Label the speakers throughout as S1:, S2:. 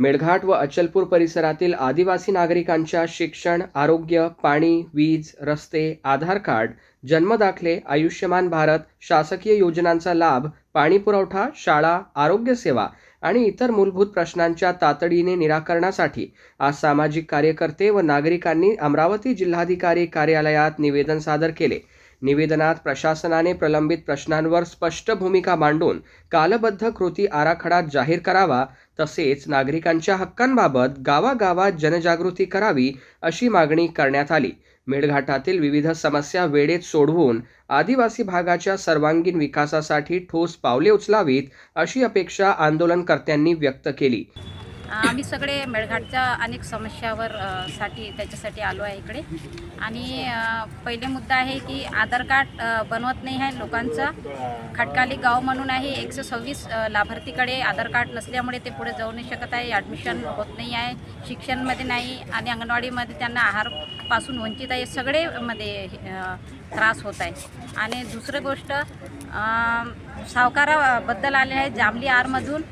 S1: मेळघाट व अचलपूर परिसरातील आदिवासी नागरिकांच्या शिक्षण, आरोग्य, पाणी, वीज, रस्ते, आधार कार्ड, जन्मदाखले, आयुष्यमान भारत, शासकीय योजनांचा लाभ, पाणीपुरवठा, शाळा, आरोग्य सेवा आणि इतर मूलभूत प्रश्नांच्या तातडीने निराकरणासाठी आज सामाजिक कार्यकर्ते व नागरिकांनी अमरावती जिल्हाधिकारी कार्यालयात निवेदन सादर केले। निवेदनात प्रशासनाने प्रलंबित प्रश्नांवर स्पष्ट भूमिका मांडून कालबद्ध कृती आराखडा जाहीर करावा, तसेच नागरिकांच्या हक्कांबाबत गावागावात जनजागृती करावी अशी मागणी करण्यात आली। मेळघाटातील विविध समस्या वेळेत सोडवून आदिवासी भागाच्या सर्वांगीण विकासासाठी ठोस पावले उचलावीत अशी अपेक्षा आंदोलनकर्त्यांनी व्यक्त केली।
S2: आम्ही सगळे मेळघाटच्या अनेक समस्यावर त्याच्यासाठी आलो आहे इकडे। आणि पहिले मुद्दा आहे की आधार कार्ड बनवत नाही आहे लोकांचा। खटकाली गाव म्हणून आहे, 126 लाभार्थीकडे आधार कार्ड नसल्यामुळे ते पुढे जाऊ नाही शकत आहे, ॲडमिशन होत नाही आहे, शिक्षणमध्ये नाही आणि अंगणवाडीमध्ये त्यांना आहारपासून वंचित आहे, सगळेमध्ये त्रास होत आहे। आणि दुसरी गोष्ट सावकाराबद्दल आले आहे जांभली आरमधून,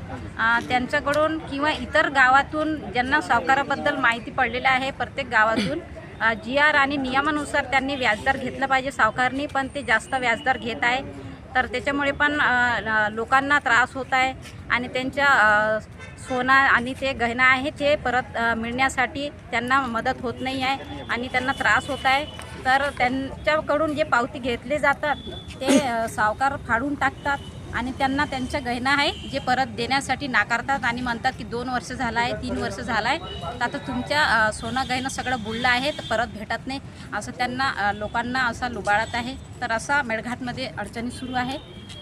S2: त्यांच्याकडून किंवा इतर गावातून ज्यांना सावकाराबद्दल माहिती पडलेली आहे, प्रत्येक गावातून GR आणि नियमानुसार त्यांनी व्याजदर घेतलं पाहिजे सावकारनी, पण ते जास्त व्याजदर घेत आहे, तर त्याच्यामुळे पण लोकांना त्रास होत आहे। आणि त्यांच्या सोना आणि ते गहना आहे ते परत मिळण्यासाठी त्यांना मदत होत नाही आहे आणि त्यांना त्रास होत आहे। तर त्यांच्याकडून जे पावती घेतले जातात ते सावकार फाडून टाकतात आणि त्यांना त्यांच्या गहना आहे जे परत देण्यासाठी नाकारतात आणि म्हणतात की 2 वर्ष झालं आहे, 3 वर्ष झालं आहे, तर आता तुमच्या सोनं गहना सगळं बुडलं आहे, तर परत भेटत नाही, असं त्यांना लोकांना असा लुबाडत आहे। तर असा मेळघाटमध्ये अडचणी सुरू आहे।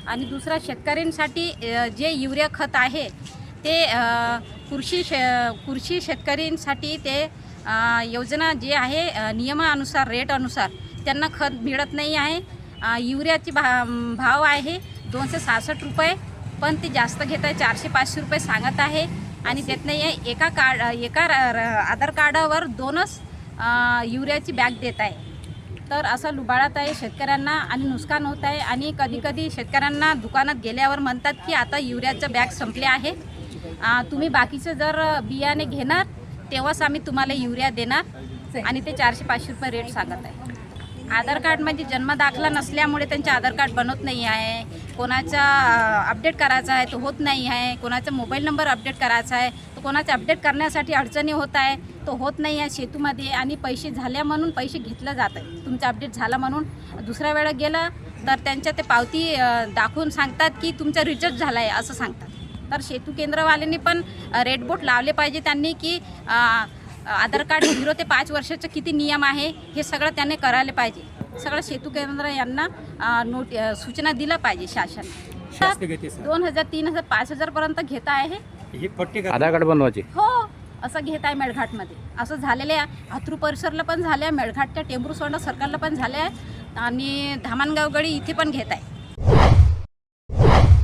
S2: आणि दुसरा, शेतकऱ्यांसाठी जे युरिया खत आहे ते कृषी शेतकऱ्यांसाठी ते योजना जे आहे नियमानुसार रेटनुसार त्यांना खत मिळत नाही आहे। युरियाची भाव आहे 266 रुपये, पण ते जास्त घेत आहे, 400-500 रुपये सांगत आहे आणि देत नाही आहे। एका आधार कार्डावर 2च युरियाची बॅग देत आहे। तर असं लुबाडत आहे शेतकऱ्यांना आणि नुकसान होत आहे। आणि कधी शेतकऱ्यांना दुकानात गेल्यावर म्हणतात की आता युरियाचं बॅग संपले आहे, तुम्ही बाकीचं जर बियाणे घेणार तेव्हाच आम्ही तुम्हाला युरिया देणार, आणि ते 400-500 रुपये रेट सांगत आहे। आधार कार्डमध्ये जन्मदाखला नसल्यामुळे त्यांचे आधार कार्ड बनत नाही आहे, कोणाचा अपडेट करायचा आहे तो होत नाही आहे, कोणाचा मोबाईल नंबर अपडेट करायचा आहे तो कोणाचा अपडेट करण्यासाठी अडचणी होत आहे, तो होत नाही आहे सेतूमध्ये। आणि पैसे झाल्या म्हणून पैसे घेतलं जात आहे, तुमचं अपडेट झालं म्हणून दुसऱ्या वेळा गेलं तर त्यांच्या ते पावती दाखवून सांगतात की तुमचा रिजेक्ट झाला आहे असं सांगतात। तर सेतू केंद्रवाल्यांनी पण रेड बोर्ड लावले पाहिजे त्यांनी की आधार कार्ड 0 ते 5 वर्षाचं किती नियम आहे हे सगळं त्यांनी करायला पाहिजे। सगळं सेतू केंद्र यांना सूचना दिलं पाहिजे शासन। 2000, 3000, 5000 पर्यंत घेत आहे
S3: आधार कार्ड बनवायचे।
S2: हो, असं घेत आहे मेळघाटमध्ये। असं झालेलं आहे, हातरू परिसरला पण झालं आहे, मेळघाटच्या टेंभुर्णी सोंडा सर्कलला पण झालं आहे आणि धामणगाव गडी इथे पण घेत आहे।